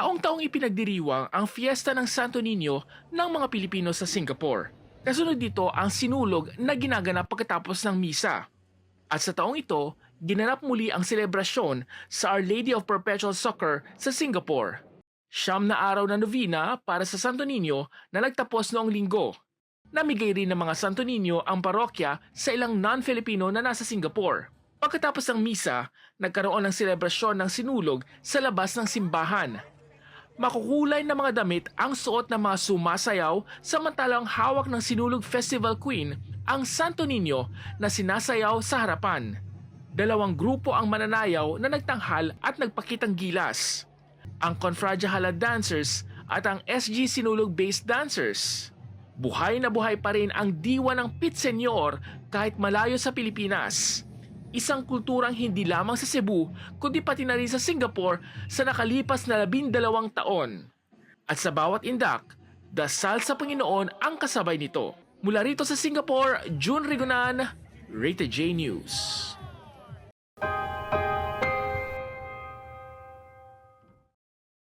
Taong-taong ipinagdiriwang ang Fiesta ng Santo Niño ng mga Pilipino sa Singapore. Kasunod dito ang sinulog na ginaganap pagkatapos ng misa. At sa taong ito, ginanap muli ang selebrasyon sa Our Lady of Perpetual Succor sa Singapore. 9 na araw na novena para sa Santo Niño na nagtapos noong linggo. Namigay rin ng mga Santo Niño ang parokya sa ilang non-Filipino na nasa Singapore. Pagkatapos ng misa, nagkaroon ng selebrasyon ng sinulog sa labas ng simbahan. Makukulay na mga damit ang suot ng mga sumasayaw samantalang hawak ng sinulog festival queen ang Santo Niño na sinasayaw sa harapan. 2 grupo ang mananayaw na nagtanghal at nagpakitang gilas. Ang Confradia Hala Dancers at ang SG Sinulog-based dancers. Buhay na buhay pa rin ang diwa ng Pit Senyor kahit malayo sa Pilipinas. Isang kulturang hindi lamang sa Cebu, kundi pati na rin sa Singapore sa nakalipas na 12 taon. At sa bawat indak, dasal sa Panginoon ang kasabay nito. Mula rito sa Singapore, June Rigonan, Rated J News.